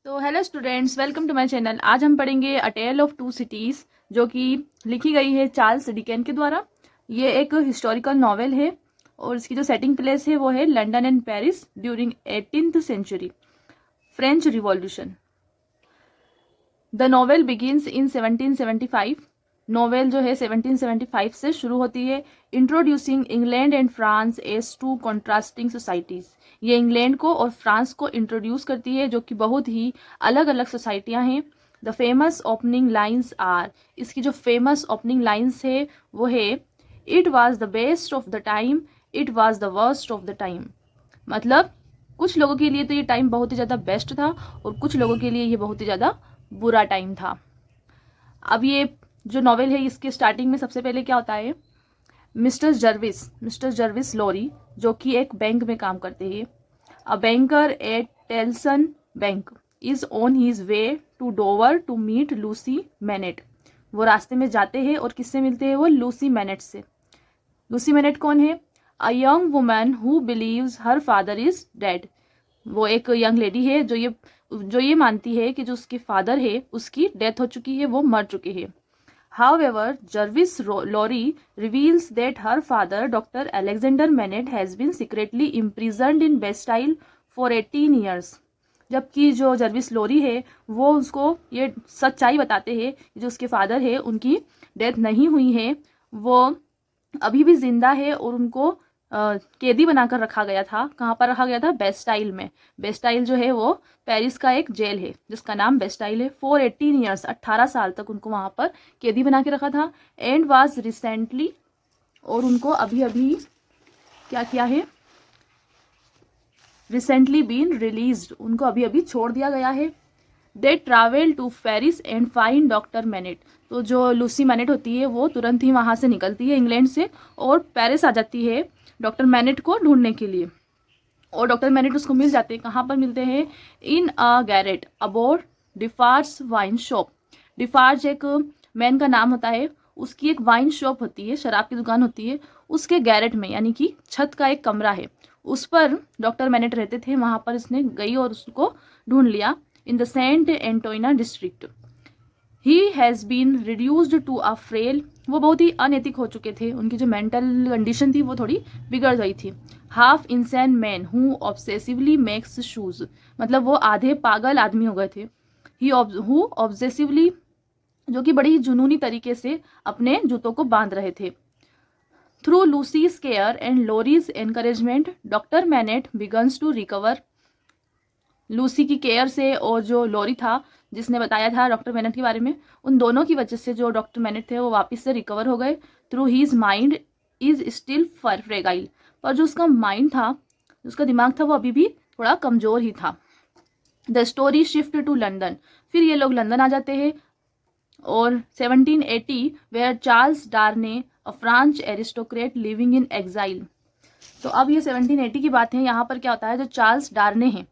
तो hello students, welcome to my channel. आज हम पढ़ेंगे a tale of two cities, जो कि लिखी गई है चार्ल्स डिकेन के द्वारा। ये एक हिस्टोरिकल नॉवेल है और इसकी जो सेटिंग प्लेस है वो है London and Paris during 18th century French revolution. The novel begins in 1775। Novel जो है 1775 से शुरू होती है। Introducing England and France as two contrasting societies. ये इंग्लैंड को और फ्रांस को इंट्रोड्यूस करती है, जो कि बहुत ही अलग अलग सोसाइटियाँ हैं। The famous opening lines are, इसकी जो फेमस ओपनिंग लाइन्स है वो है, it was the best of the time, it was the worst of the time. मतलब कुछ लोगों के लिए तो ये टाइम बहुत ही ज़्यादा बेस्ट था और कुछ लोगों के लिए ये बहुत ही ज़्यादा बुरा टाइम था। अब ये जो नॉवेल है इसके स्टार्टिंग में सबसे पहले क्या होता है, मिस्टर जर्विस लॉरी, जो कि एक बैंक में काम करते हैं। A banker at Tellson bank is on his way to Dover to meet Lucie Manette. वो रास्ते में जाते हैं और किससे मिलते हैं, वो लूसी मैनेट से। लूसी मैनेट कौन है? A young woman who believes her father is dead. वो एक यंग लेडी है जो ये मानती है कि जो उसके फादर है उसकी डेथ हो चुकी है, वो मर चुके हैं। However, Jervis Lorry reveals that her father, Dr. Alexander Manet, has been secretly imprisoned in Bastille for 18 years. जबकि जो जर्विस लोरी है वो उसको ये सच्चाई बताते हैं कि जो उसके फादर है उनकी डेथ नहीं हुई है, वो अभी भी जिंदा है और उनको कैदी बनाकर रखा गया था। कहाँ पर रखा गया था? बेस्टाइल में। बेस्टाइल जो है वो पेरिस का एक जेल है जिसका नाम बेस्टाइल है। फॉर 18 ईयर्स, 18 साल तक उनको वहाँ पर कैदी बना के रखा था। एंड वाज रिसेंटली, और उनको अभी अभी क्या किया है, रिसेंटली बीन रिलीज्ड, उनको अभी अभी छोड़ दिया गया है। They travel to Paris and find doctor Manette. तो जो लूसी मैनेट होती है वो तुरंत ही वहाँ से निकलती है इंग्लैंड से और पेरिस आ जाती है डॉक्टर मैनेट को ढूंढने के लिए। और डॉक्टर मैनेट उसको मिल जाते हैं। कहाँ पर मिलते हैं? इन अ गैरेट अबोर्ड डिफार्स वाइन शॉप। डिफार्ज एक मैन का नाम होता है, उसकी एक वाइन शॉप होती है, शराब की दुकान होती है, उसके गैरेट में, यानी कि छत का एक कमरा है, उस पर डॉक्टर मैनेट रहते थे। वहाँ पर इसने गई और उसको ढूंढ लिया। In the Saint Antoine district he has been reduced to a frail. वो बहुत ही अनएथिक हो चुके थे, उनकी जो मेंटल कंडीशन थी वो थोड़ी बिगड़ गई थी। Half insane man who obsessively makes shoes, मतलब वो आधे पागल आदमी हो गए थे। ही हु ऑब्सेसिवली, जो कि बड़ी ही जुनूनी तरीके से अपने जूतों को बांध रहे थे। Through Lucie's care and Lorry's encouragement doctor Manette begins to recover. Lucie की केयर से और जो लॉरी था जिसने बताया था डॉक्टर मैनेट के बारे में, उन दोनों की वजह से जो डॉक्टर मैनेट थे वो वापस से रिकवर हो गए। Through his mind is still fragile, पर जो उसका माइंड था, उसका दिमाग था, वो अभी भी थोड़ा कमज़ोर ही था। The story shift to London, फिर ये लोग लंदन आ जाते हैं और 1780 where Charles Darnay a French aristocrat living in exile. तो अब ये 1780 की बात है। यहाँ पर क्या होता है, जो चार्ल्स डार्ने हैं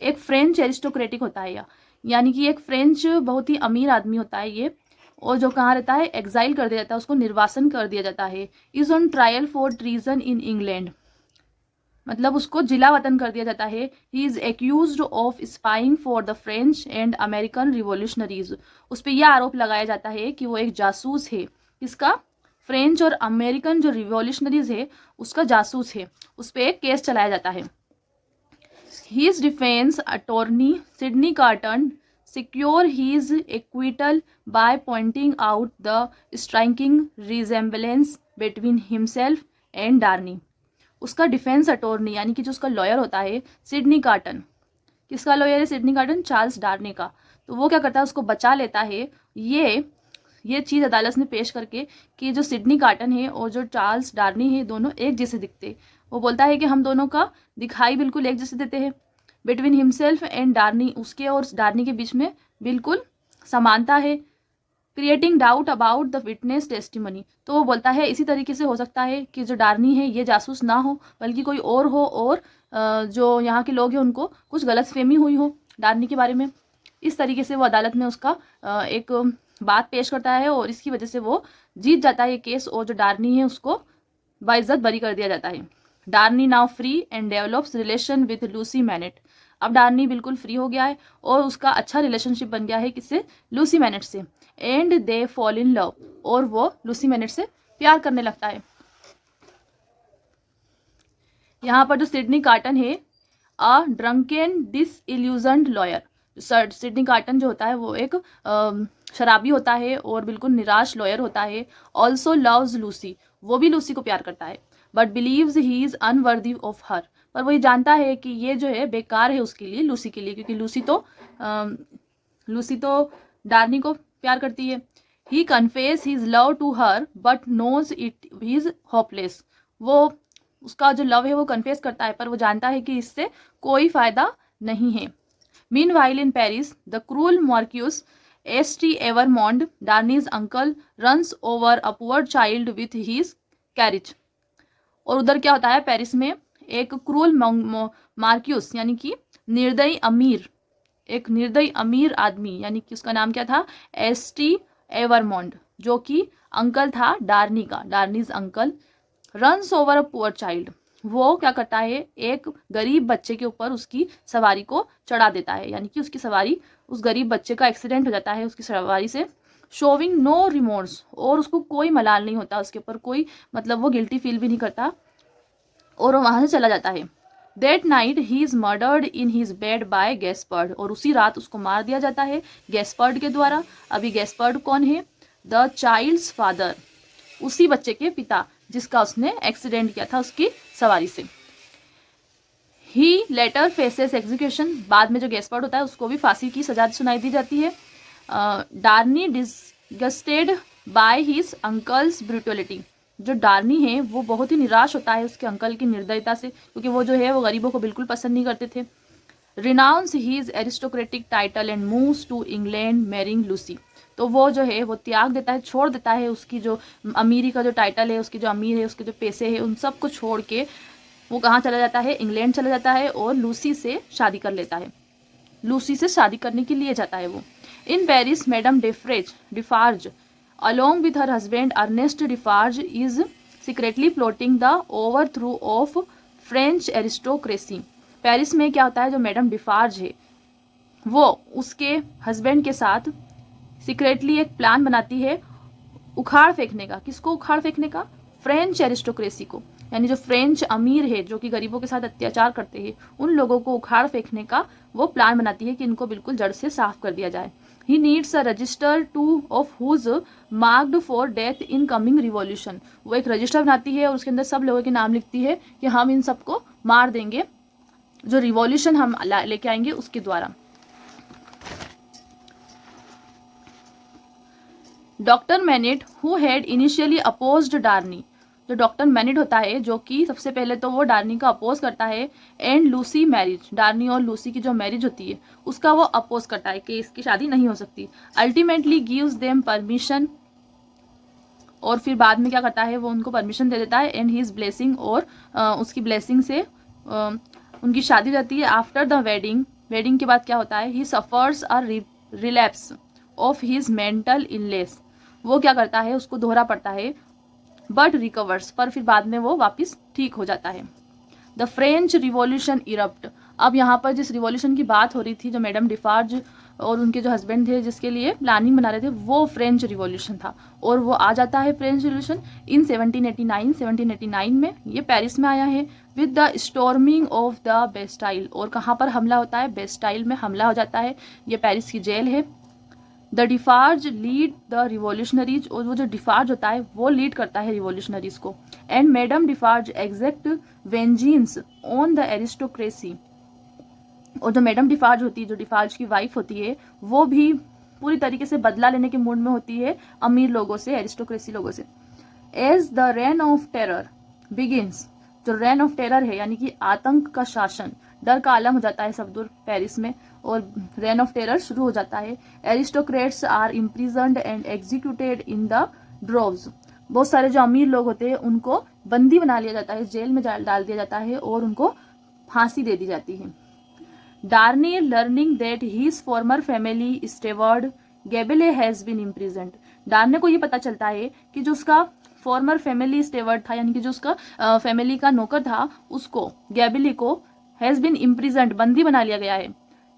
एक फ्रेंच एरिस्टोक्रेटिक होता है, यानी कि एक फ्रेंच बहुत ही अमीर आदमी होता है ये, और जो कहाँ रहता है, एग्जाइल कर दिया जाता है, उसको निर्वासन कर दिया जाता है। Is on trial for treason in England, मतलब उसको जिला वतन कर दिया जाता है। He is accused of spying for the French and American revolutionaries. उस पर यह आरोप लगाया जाता है कि वो एक जासूस है। किसका? फ्रेंच और अमेरिकन जो रिवोल्यूशनरीज है उसका जासूस है। उस पर एक केस चलाया जाता है। His defense attorney Sidney Carton secured his acquittal by pointing out the striking resemblance between himself and Darnley. उसका डिफेंस अटॉर्नी यानी कि जो उसका लॉयर होता है सिडनी कार्टन। किसका लॉयर है सिडनी कार्टन? चार्ल्स डार्ने का। तो वो क्या करता है, उसको बचा लेता है। ये चीज़ अदालत में पेश करके कि जो सिडनी कार्टन है और जो चार्ल्स डार्नी है दोनों एक जैसे दिखते। वो बोलता है कि हम दोनों का दिखाई बिल्कुल एक जैसे देते हैं। बिटवीन हिमसेल्फ एंड डार्नी, उसके और डार्नी के बीच में बिल्कुल समानता है। Creating doubt about the witness testimony, तो वो बोलता है इसी तरीके से हो सकता है कि जो डार्नी है ये जासूस ना हो बल्कि कोई और हो, और जो यहाँ के लोग हैं उनको कुछ गलतफहमी हुई हो डार्नी के बारे में। इस तरीके से वो अदालत में उसका एक बात पेश करता है और इसकी वजह से वो जीत जाता है केस, और जो डार्नी है उसको बाइज्जत बरी कर दिया जाता है। Darnay now free and develops relation with Lucie Manette. अब डार्नी बिल्कुल फ्री हो गया है और उसका अच्छा रिलेशनशिप बन गया है किससे, लूसी मैनेट से। And they fall in love, और वो लूसी मैनेट से प्यार करने लगता है। यहाँ पर जो सिडनी कार्टन है, अ ड्रंकेन डिसइल्यूजन्ड लॉयर। सिडनी कार्टन जो होता है वो एक शराबी होता है और बिल्कुल निराश लॉयर होता है। ऑल्सो लव्स लूसी, वो भी लूसी को प्यार करता है। But believes he is unworthy of her, पर वो ये जानता है कि ये जो है बेकार है उसके लिए, लूसी के लिए, क्योंकि लूसी तो डार्नी को प्यार करती है। He confess his love to her but knows it is hopeless. वो उसका जो लव है वो कन्फेस करता है, पर वो जानता है कि इससे कोई फायदा नहीं है। Meanwhile in Paris, the cruel marquis S T. Evremonde, Darnay's uncle, runs over a poor child with his carriage. और उधर क्या होता है, पेरिस में एक क्रूअल मार्क्यूस यानी कि निर्दयी अमीर, एक निर्दयी अमीर आदमी, यानी कि उसका नाम क्या था, एस.टी. एवरमॉन्ड, जो कि अंकल था डार्नी का, Darnay's uncle. Runs over a poor child, वो क्या करता है, एक गरीब बच्चे के ऊपर उसकी सवारी को चढ़ा देता है, यानी कि उसकी सवारी, उस गरीब बच्चे का एक्सीडेंट हो जाता है उसकी सवारी से। शोविंग नो रिमोर्स, और उसको कोई मलाल नहीं होता, उसके ऊपर कोई मतलब वो गिल्टी फील भी नहीं करता, और वो वहां से चला जाता है। That night he is murdered in his bed by Gaspard, और उसी रात उसको मार दिया जाता है गैस्पर्ड के द्वारा। अभी गैस्पर्ड कौन है, द चाइल्ड्स फादर, उसी बच्चे के पिता जिसका उसने एक्सीडेंट किया था उसकी सवारी से। ही लेटर फेसेस एग्जीक्यूशन, बाद में जो गैस्पर्ड होता है उसको भी फांसी की सजा सुनाई दी जाती है। Darnay disgusted by his uncle's brutality, जो डार्नी है वो बहुत ही निराश होता है उसके अंकल की निर्दयता से, क्योंकि वो जो है वो गरीबों को बिल्कुल पसंद नहीं करते थे। Renounce his aristocratic title and moves to England marrying Lucie, तो वो जो है वो त्याग देता है, छोड़ देता है उसकी जो अमीरी का जो टाइटल है, उसकी जो अमीर है, उसके जो पैसे हैं, उन सब को छोड़ के वो कहाँ चला जाता है, इंग्लैंड चला जाता है और लूसी से शादी कर लेता है। लूसी से शादी करने के लिए जाता है वो। In Paris madame Defarge along with her husband Ernest Defarge is secretly plotting the overthrow of French aristocracy। Paris में क्या होता है, जो मैडम डिफार्ज है वो उसके हस्बैंड के साथ सीक्रेटली एक प्लान बनाती है उखाड़ फेंकने का। किसको उखाड़ फेंकने का, फ्रेंच एरिस्टोक्रेसी को, यानी जो फ्रेंच अमीर है जो कि गरीबों के साथ अत्याचार करते हैं, उन लोगों को उखाड़ फेंकने का वो प्लान बनाती है कि इनको बिल्कुल जड़ से साफ कर दिया जाए। He needs a register to of who's marked for death in coming revolution। वो एक रजिस्टर बनाती है और उसके अंदर सब लोगों के नाम लिखती है कि हम इन सबको मार देंगे जो रिवॉल्यूशन हम लेके आएंगे उसके द्वारा। Doctor Manette who had initially opposed Darnay, जो डॉक्टर मैनेट होता है जो कि सबसे पहले तो वो डार्नी का अपोज करता है, एंड लूसी मैरिज, डार्नी और लूसी की जो मैरिज होती है उसका वो अपोज करता है कि इसकी शादी नहीं हो सकती। अल्टीमेटली गिव्स देम परमिशन, और फिर बाद में क्या करता है, वो उनको परमिशन दे देता है, एंड हिज ब्लेसिंग, और उसकी ब्लेसिंग से उनकी शादी रहती है। आफ्टर द वेडिंग, वेडिंग के बाद क्या होता है, ही suffers a relapse of his mental illness, वो क्या करता है, उसको दोहरा पड़ता है, बट रिकवर्स, पर फिर बाद में वो वापस ठीक हो जाता है। द फ्रेंच रिवॉल्यूशन इरप्ट, अब यहाँ पर जिस रिवॉल्यूशन की बात हो रही थी, जो मैडम डिफार्ज और उनके जो हस्बैंड थे जिसके लिए प्लानिंग बना रहे थे, वो फ्रेंच रिवॉल्यूशन था, और वो आ जाता है फ्रेंच रिवॉल्यूशन इन 1789 में, ये पेरिस में आया है, with the storming of the Bastille, और कहाँ पर हमला होता है, बेस्टाइल में हमला हो जाता है, ये पेरिस की जेल है। द डिफार्ज लीड द रिवॉल्यूशनरीज, और वो जो डिफार्ज होता है वो लीड करता है रिवॉल्यूशनरीज को, and madame Defarge exact vengeance on the aristocracy, और जो मैडम डिफार्ज होती है, जो डिफार्ज की वाइफ होती है, वो भी पूरी तरीके से बदला लेने के मूड में होती है अमीर लोगों से, एरिस्टोक्रेसी लोगों से। As the reign of terror begins, जो रेन ऑफ टेरर है यानी कि आतंक का शासन, डर का आलम हो जाता है सब दूर पेरिस में, और रेन ऑफ टेरर शुरू हो जाता है। Aristocrats are imprisoned and executed in the droves, बहुत सारे जो अमीर लोग होते हैं उनको बंदी बना लिया जाता है, जेल में डाल दिया जाता है और उनको फांसी दे दी जाती है। Darnay learning that his former family steward Gabelle has been imprisoned, Darnay को ये पता चलता है कि जो उसका फॉर्मर फैमिली स्टेवर्ड था, यानी कि जो उसका फैमिली का नौकर था, उसको गैबिली को हैज़ बीन इम्प्रिजन्ड, बंदी बना लिया गया है।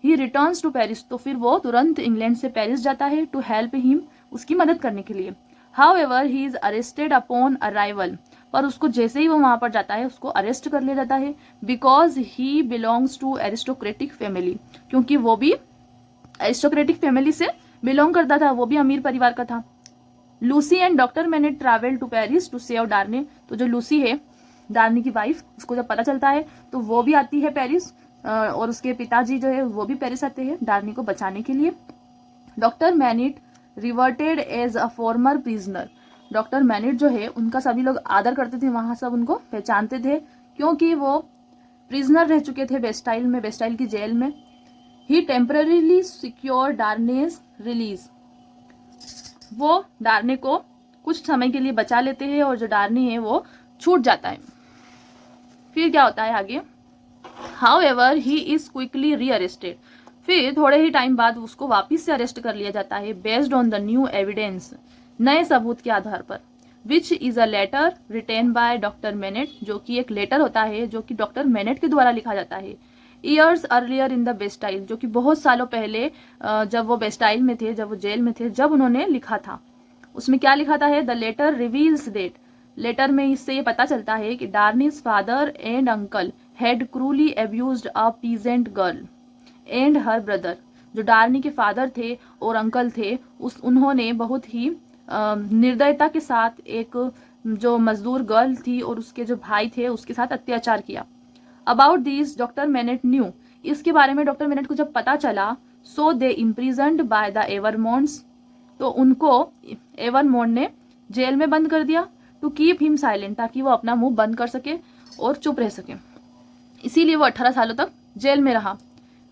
ही रिटर्न्स टू पेरिस, तो फिर वो तुरंत इंग्लैंड से पेरिस जाता है टू हेल्प हिम, उसकी मदद करने के लिए। However he is arrested upon arrival, पर उसको जैसे ही वो वहां पर जाता है उसको अरेस्ट कर लिया जाता है, because he belongs to aristocratic family, क्योंकि वो भी एरिस्टोक्रेटिक फैमिली से बिलोंग करता था, वो भी अमीर परिवार का था। Lucie and doctor Manette travel to Paris to save Darnay, तो जो लूसी है डार्नी की वाइफ, उसको जब पता चलता है तो वो भी आती है पेरिस, और उसके पिताजी जो है वो भी पेरिस आते हैं डार्नी को बचाने के लिए। Doctor Manette reverted as a former prisoner, doctor Manette जो है उनका सभी लोग आदर करते थे, वहां सब उनको पहचानते थे क्योंकि वो प्रिजनर रह चुके थे बेस्टाइल में, बेस्टाइल की जेल में। ही टेम्पररीली सिक्योर डार्नेस रिलीज, वो डार्ने को कुछ समय के लिए बचा लेते हैं और जो डार्नी है वो छूट जाता है। फिर क्या होता है आगे, हाउएवर ही इज क्विकली रीअरेस्टेड, फिर थोड़े ही टाइम बाद उसको वापस से अरेस्ट कर लिया जाता है, based on the new evidence, नए सबूत के आधार पर, which is a letter written by doctor Manette, जो कि एक लेटर होता है जो कि डॉक्टर मैनेट के द्वारा लिखा जाता है। Years earlier in the Bastille, जो कि बहुत सालों पहले जब वो बेस्टाइल में थे, जब वो जेल में थे, जब उन्होंने लिखा था। उसमें क्या लिखा था है, the letter reveals that, letter में इससे ये पता चलता है कि Darnay's father and uncle had cruelly abused a peasant girl and her brother, जो डार्नी के फादर थे और अंकल थे, उन्होंने बहुत ही निर्दयता के साथ एक जो मजदूर गर्ल थी और उसके जो भाई थे उसके साथ अत्याचार किया। About this doctor MANET new, इसके बारे में डॉक्टर मैनेट को जब पता चला, सो दे इम्प्रिजन्ड बाय द एवरमोंड्स, तो उनको एवरमोंड ने जेल में बंद कर दिया, टू कीप हिम साइलेंट, ताकि वो अपना मुंह बंद कर सके और चुप रह सके, इसीलिए वो 18 सालों तक जेल में रहा।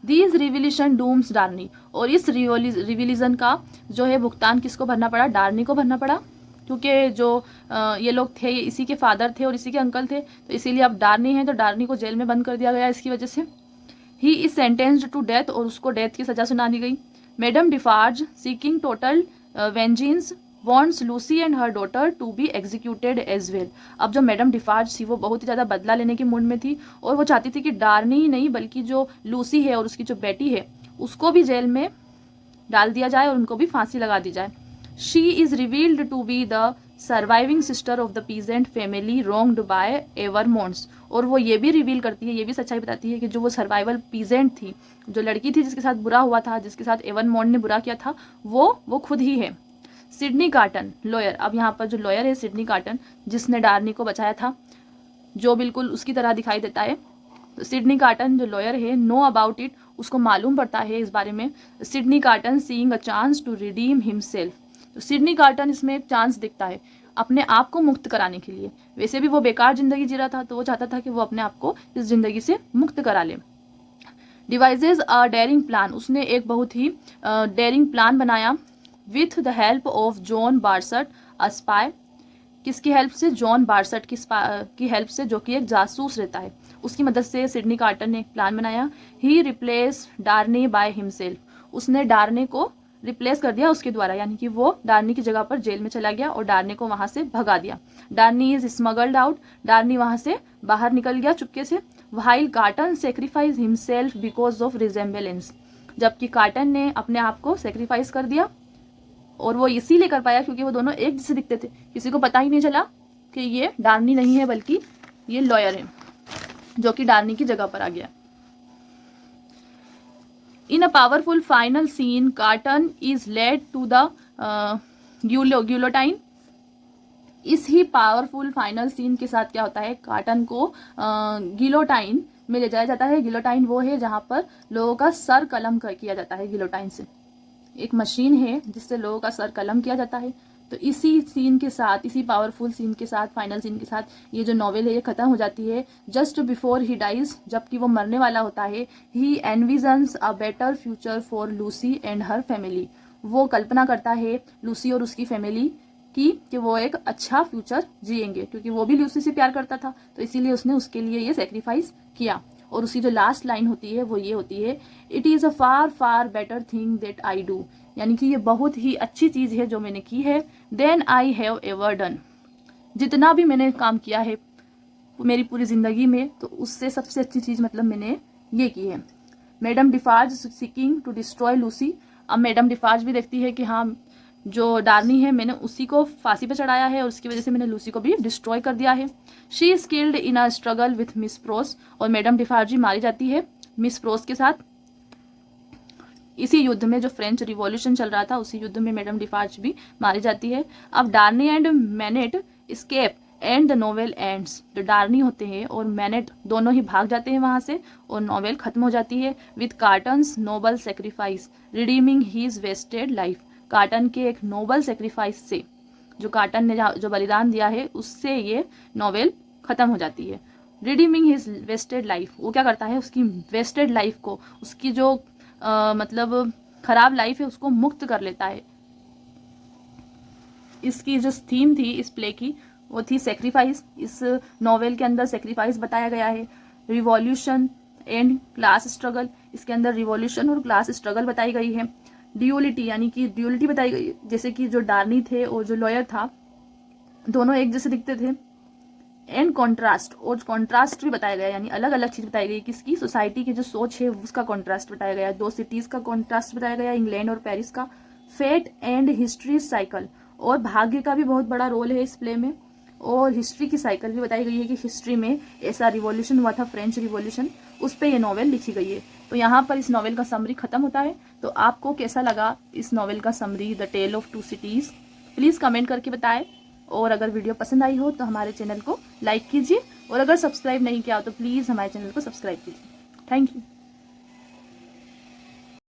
दीज रिविलिशन डूम्स डार्नी, और इस रिविलिजन का जो है भुगतान किसको भरना पड़ा, डार्नी को भरना पड़ा, क्योंकि जो ये लोग थे ये इसी के फादर थे और इसी के अंकल थे, तो इसीलिए अब डार्नी है तो डार्नी को जेल में बंद कर दिया गया इसकी वजह से। He is sentenced to death, और उसको डेथ की सजा सुना दी गई। Madame Defarge seeking total vengeance wants Lucie and her daughter to be executed as well, अब जो मैडम डिफार्ज थी वो बहुत ही ज़्यादा बदला लेने के मूड में थी और वो चाहती थी कि डार्नी ही नहीं बल्कि जो लूसी है और उसकी जो बेटी है उसको भी जेल में डाल दिया जाए और उनको भी फांसी लगा दी जाए। She is revealed to be the surviving sister of the peasant family wronged by Evremondes, और वो ये भी रिवील करती है, ये भी सच्चाई बताती है कि जो वो सर्वाइवल पीजेंट थी, जो लड़की थी जिसके साथ बुरा हुआ था, जिसके साथ एवरमोंड ने बुरा किया था, वो खुद ही है। सिडनी कार्टन लॉयर, अब यहाँ पर जो लॉयर है सिडनी कार्टन, जिसने डार्नी को बचाया था, जो बिल्कुल उसकी तरह दिखाई देता है, तो सिडनी कार्टन जो लॉयर है, नो अबाउट इट, उसको मालूम पड़ता है इस बारे में। Sydney Carton seeing a chance to redeem himself, तो सिडनी कार्टन इसमें एक चांस दिखता है अपने आप को मुक्त कराने के लिए। वैसे भी वो बेकार जिंदगी जी रहा था, तो वो चाहता था कि वो अपने आप को इस जिंदगी से मुक्त करा ले। डिवाइजेज अ डेयरिंग प्लान, उसने एक बहुत ही डेयरिंग प्लान बनाया, with the help of John Barsad a spy, किसकी हेल्प से, जॉन बारसट की हेल्प से, जो कि एक जासूस रहता है, उसकी मदद से सिडनी कार्टन ने एक प्लान बनाया। ही रिप्लेस डार्नी बाय हिमसेल्फ, उसने डार्नी को रिप्लेस कर दिया उसके द्वारा, यानी कि वो डार्नी की जगह पर जेल में चला गया और डार्नी को वहां से भगा दिया। डार्नी इज स्मगल्ड आउट, डार्नी वहां से बाहर निकल गया चुपके से। While carton sacrifice himself because of resemblance, जबकि कार्टन ने अपने आप को सेक्रीफाइस कर दिया, और वो इसीलिए कर पाया क्योंकि वो दोनों एक जैसे दिखते थे, किसी को पता ही नहीं चला कि ये डार्नी नहीं है बल्कि ये लॉयर है जो कि डार्नी की जगह पर आ गया। In a powerful final scene Carton is led to the guillotine, इस ही पावरफुल फाइनल सीन के साथ क्या होता है, कार्टन को गिलोटाइन में ले जाया जाता है। गिलोटाइन वो है जहां पर लोगों का सर कलम किया जाता है, गिलोटाइन से एक मशीन है जिससे लोगों का सर कलम किया जाता है। तो इसी सीन के साथ, इसी पावरफुल सीन के साथ, फाइनल सीन के साथ ये जो नॉवेल है ये खत्म हो जाती है। जस्ट बिफोर ही डाइज, जबकि वो मरने वाला होता है, he envisions a better future for Lucie and her family, वो कल्पना करता है लूसी और उसकी फैमिली की कि वो एक अच्छा फ्यूचर जिएंगे, क्योंकि वो भी लूसी से प्यार करता था, तो इसीलिए उसने उसके लिए ये सेक्रीफाइस किया। और उसकी जो लास्ट लाइन होती है वो ये होती है, it is a far far better thing that I do, यानी कि ये बहुत ही अच्छी चीज़ है जो मैंने की है, then I have ever done, जितना भी मैंने काम किया है मेरी पूरी ज़िंदगी में, तो उससे सबसे अच्छी चीज़ मतलब मैंने ये की है। Madame Defarge seeking to destroy Lucie. अब मैडम डिफार्ज भी देखती है कि हाँ, जो डार्नी है मैंने उसी को फांसी पे चढ़ाया है और उसकी वजह से मैंने लूसी को भी डिस्ट्रॉय कर दिया है। She is killed in a struggle with miss pros. और मैडम डिफार्जी मारी जाती है मिस प्रोस के साथ। इसी युद्ध में, जो फ्रेंच रिवॉल्यूशन चल रहा था, उसी युद्ध में मैडम डिफार्ज भी मारी जाती है। अब Darnay and Manette escape and the novel ends. जो डार्नी होते हैं और मैनेट दोनों ही भाग जाते हैं वहां से और नॉवेल खत्म हो जाती है। With Carton's noble sacrifice redeeming his wasted life. Carton के एक नोबल सेक्रीफाइस से, जो कार्टन ने जो बलिदान दिया है, उससे ये नॉवेल खत्म हो जाती है। रिडीमिंग हिज वेस्टेड लाइफ, वो क्या करता है, उसकी वेस्टेड लाइफ को, उसकी जो मतलब खराब लाइफ है उसको मुक्त कर लेता है। इसकी जो थीम थी इस प्ले की वो थी सेक्रीफाइस। इस नॉवेल के अंदर सेक्रीफाइस बताया गया है। रिवॉल्यूशन एंड क्लास स्ट्रगल, इसके अंदर रिवॉल्यूशन और क्लास स्ट्रगल बताई गई है। ड्यूअलिटी, यानी कि ड्यूअलिटी बताई गई, जैसे कि जो डार्नी थे और जो लॉयर था दोनों एक जैसे दिखते थे। एंड कॉन्ट्रास्ट, और कॉन्ट्रास्ट भी बताया गया, यानी अलग अलग चीज बताई गई। किसकी, सोसाइटी की जो सोच है उसका कॉन्ट्रास्ट बताया गया। दो सिटीज का कॉन्ट्रास्ट बताया गया, इंग्लैंड और पेरिस का। फेट एंड हिस्ट्री साइकिल, और भाग्य का भी बहुत बड़ा रोल है इस प्ले में। और हिस्ट्री की साइकिल भी बताई गई है कि हिस्ट्री में ऐसा रिवॉल्यूशन हुआ था, फ्रेंच रिवॉल्यूशन, उस पर यह नॉवेल लिखी गई है। तो यहाँ पर इस नॉवेल का समरी खत्म होता है। तो आपको कैसा लगा इस नॉवेल का summary, the tale of two cities, please comment करके बताएं। और अगर वीडियो पसंद आई हो तो हमारे चैनल को लाइक कीजिए, और अगर सब्सक्राइब नहीं किया हो तो प्लीज़ हमारे चैनल को सब्सक्राइब कीजिए। Thank you.